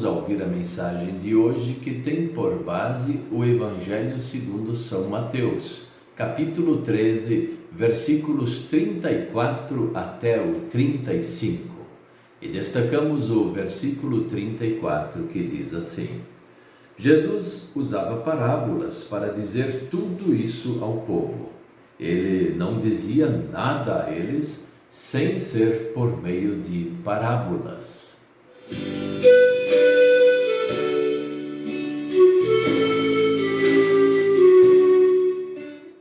a ouvir a mensagem de hoje, que tem por base o Evangelho segundo São Mateus, capítulo 13, versículos 34 até o 35. E destacamos o versículo 34, que diz assim: Jesus usava parábolas para dizer tudo isso ao povo. Ele não dizia nada a eles sem ser por meio de parábolas.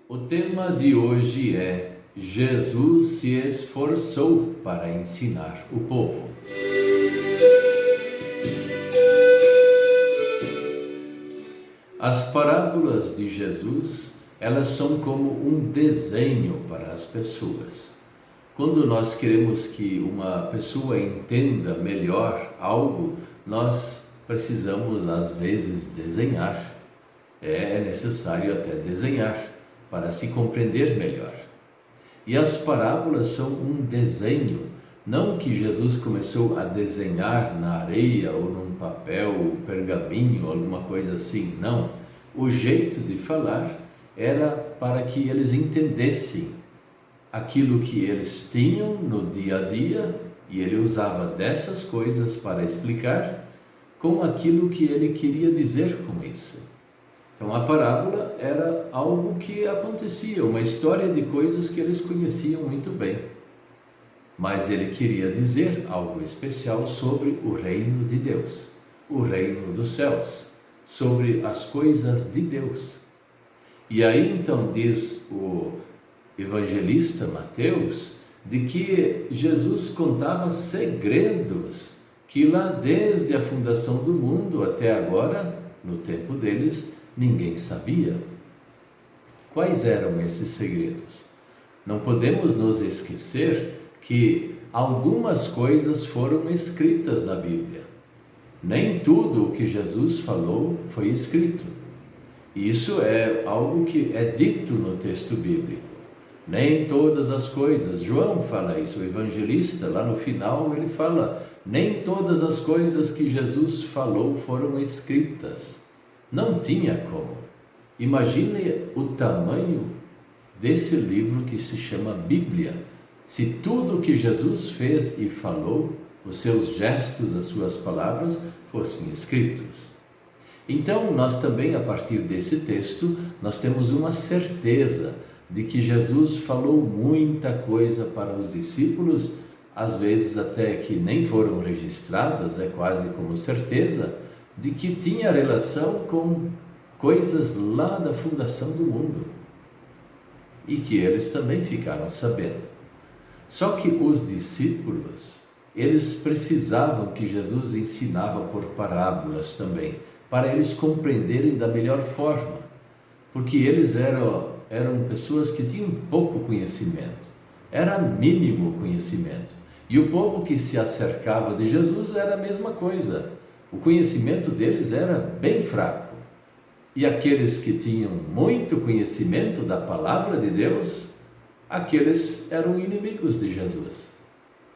O tema de hoje é: Jesus se esforçou para ensinar o povo. As parábolas de Jesus, elas são como um desenho para as pessoas. Quando nós queremos que uma pessoa entenda melhor algo, nós precisamos às vezes desenhar. É necessário até desenhar para se compreender melhor. E as parábolas são um desenho, não que Jesus começou a desenhar na areia ou num papel, pergaminho, alguma coisa assim, não. O jeito de falar era para que eles entendessem aquilo que eles tinham no dia a dia, e ele usava dessas coisas para explicar com aquilo que ele queria dizer com isso. Então a parábola era algo que acontecia, uma história de coisas que eles conheciam muito bem. Mas ele queria dizer algo especial sobre o reino de Deus, o reino dos céus, sobre as coisas de Deus. E aí então diz o evangelista Mateus de que Jesus contava segredos que lá desde a fundação do mundo até agora, no tempo deles, ninguém sabia. Quais eram esses segredos? Não podemos nos esquecer que algumas coisas foram escritas na Bíblia. Nem tudo o que Jesus falou foi escrito. Isso é algo que é dito no texto bíblico. Nem todas as coisas, João fala isso, o evangelista, lá no final ele fala, nem todas as coisas que Jesus falou foram escritas. Não tinha como. Imagine o tamanho desse livro que se chama Bíblia. Se tudo que Jesus fez e falou, os seus gestos, as suas palavras, fossem escritos. Então, nós também, a partir desse texto, nós temos uma certeza de que Jesus falou muita coisa para os discípulos, às vezes até que nem foram registradas, é quase como certeza, de que tinha relação com coisas lá da fundação do mundo, e que eles também ficaram sabendo. Só que os discípulos, eles precisavam que Jesus ensinava por parábolas também, para eles compreenderem da melhor forma, porque eles eram pessoas que tinham pouco conhecimento, era mínimo conhecimento, e o povo que se acercava de Jesus era a mesma coisa, o conhecimento deles era bem fraco, e aqueles que tinham muito conhecimento da palavra de Deus, aqueles eram inimigos de Jesus.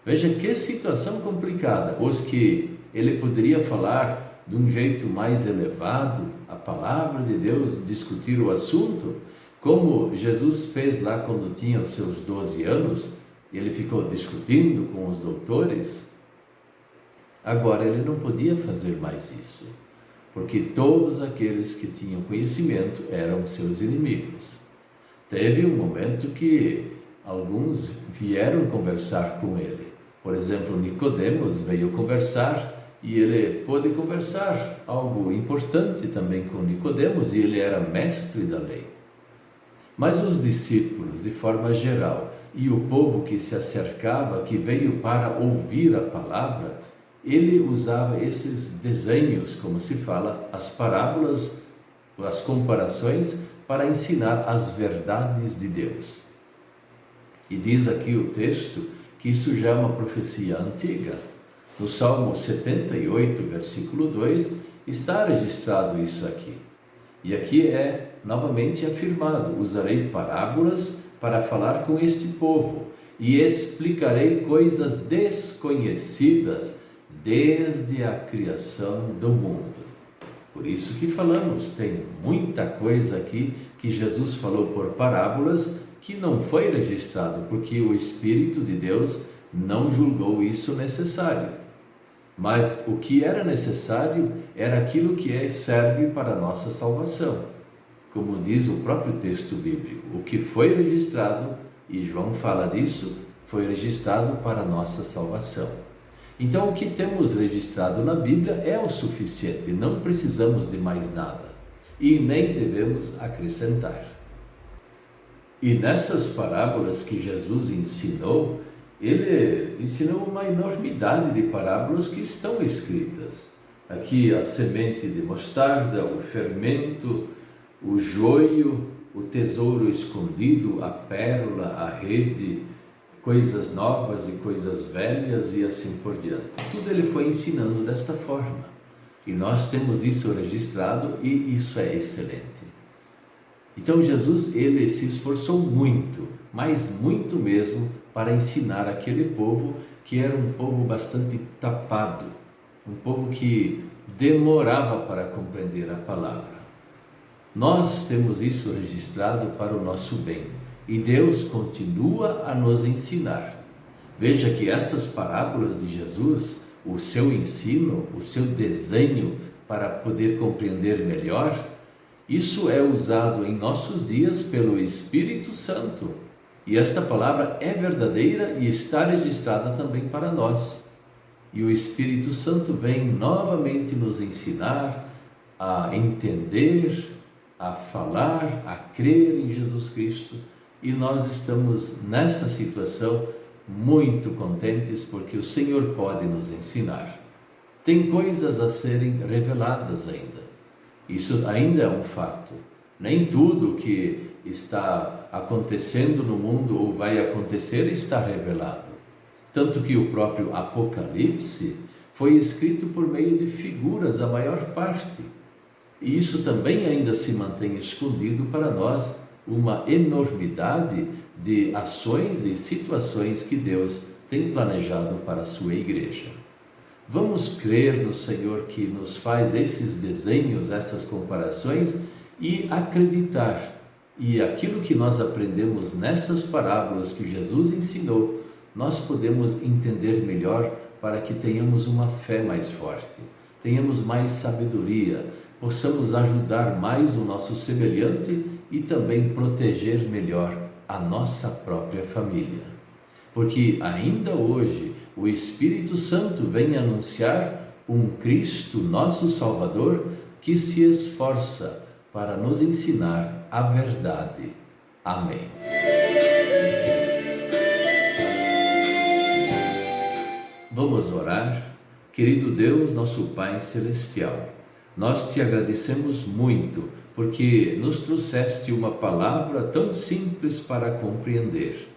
Veja que situação complicada. Os que ele poderia falar de um jeito mais elevado, a palavra de Deus, discutir o assunto, como Jesus fez lá quando tinha os seus 12 anos, ele ficou discutindo com os doutores. Agora ele não podia fazer mais isso, porque todos aqueles que tinham conhecimento eram seus inimigos. Teve um momento que alguns vieram conversar com ele. Por exemplo, Nicodemos veio conversar e ele pôde conversar algo importante também com Nicodemos, e ele era mestre da lei. Mas os discípulos, de forma geral, e o povo que se acercava, que veio para ouvir a palavra, ele usava esses desenhos, como se fala, as parábolas, as comparações, para ensinar as verdades de Deus. E diz aqui o texto que isso já é uma profecia antiga. No Salmo 78, versículo 2, está registrado isso aqui. E aqui é novamente afirmado: usarei parábolas para falar com este povo, e explicarei coisas desconhecidas desde a criação do mundo. Por isso que falamos, tem muita coisa aqui que Jesus falou por parábolas que não foi registrado, porque o Espírito de Deus não julgou isso necessário. Mas o que era necessário era aquilo que serve para a nossa salvação. Como diz o próprio texto bíblico, o que foi registrado, e João fala disso, foi registrado para a nossa salvação. Então, o que temos registrado na Bíblia é o suficiente, não precisamos de mais nada e nem devemos acrescentar. E nessas parábolas que Jesus ensinou, ele ensinou uma enormidade de parábolas que estão escritas. Aqui a semente de mostarda, o fermento, o joio, o tesouro escondido, a pérola, a rede, coisas novas e coisas velhas e assim por diante. Tudo ele foi ensinando desta forma. E nós temos isso registrado e isso é excelente. Então Jesus, ele se esforçou muito, mas muito mesmo, para ensinar aquele povo que era um povo bastante tapado, um povo que demorava para compreender a palavra. Nós temos isso registrado para o nosso bem e Deus continua a nos ensinar. Veja que essas parábolas de Jesus, o seu ensino, o seu desenho para poder compreender melhor, isso é usado em nossos dias pelo Espírito Santo. E esta palavra é verdadeira e está registrada também para nós. E o Espírito Santo vem novamente nos ensinar a entender, a falar, a crer em Jesus Cristo. E nós estamos nessa situação muito contentes porque o Senhor pode nos ensinar. Tem coisas a serem reveladas ainda. Isso ainda é um fato. Nem tudo que está acontecendo no mundo ou vai acontecer está revelado. Tanto que o próprio Apocalipse foi escrito por meio de figuras, a maior parte. E isso também ainda se mantém escondido para nós, uma enormidade de ações e situações que Deus tem planejado para a sua igreja. Vamos crer no Senhor que nos faz esses desenhos, essas comparações e acreditar. E aquilo que nós aprendemos nessas parábolas que Jesus ensinou, nós podemos entender melhor para que tenhamos uma fé mais forte, tenhamos mais sabedoria, possamos ajudar mais o nosso semelhante e também proteger melhor a nossa própria família. Porque ainda hoje o Espírito Santo vem anunciar um Cristo, nosso Salvador, que se esforça para nos ensinar a verdade. Amém. Vamos orar. Querido Deus, nosso Pai Celestial, nós te agradecemos muito porque nos trouxeste uma palavra tão simples para compreender.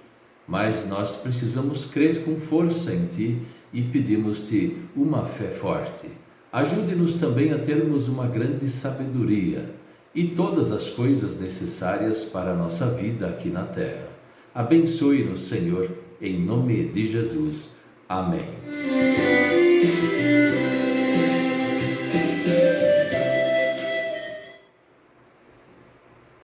Mas nós precisamos crer com força em Ti e pedimos-te uma fé forte. Ajude-nos também a termos uma grande sabedoria e todas as coisas necessárias para a nossa vida aqui na terra. Abençoe-nos, Senhor, em nome de Jesus. Amém.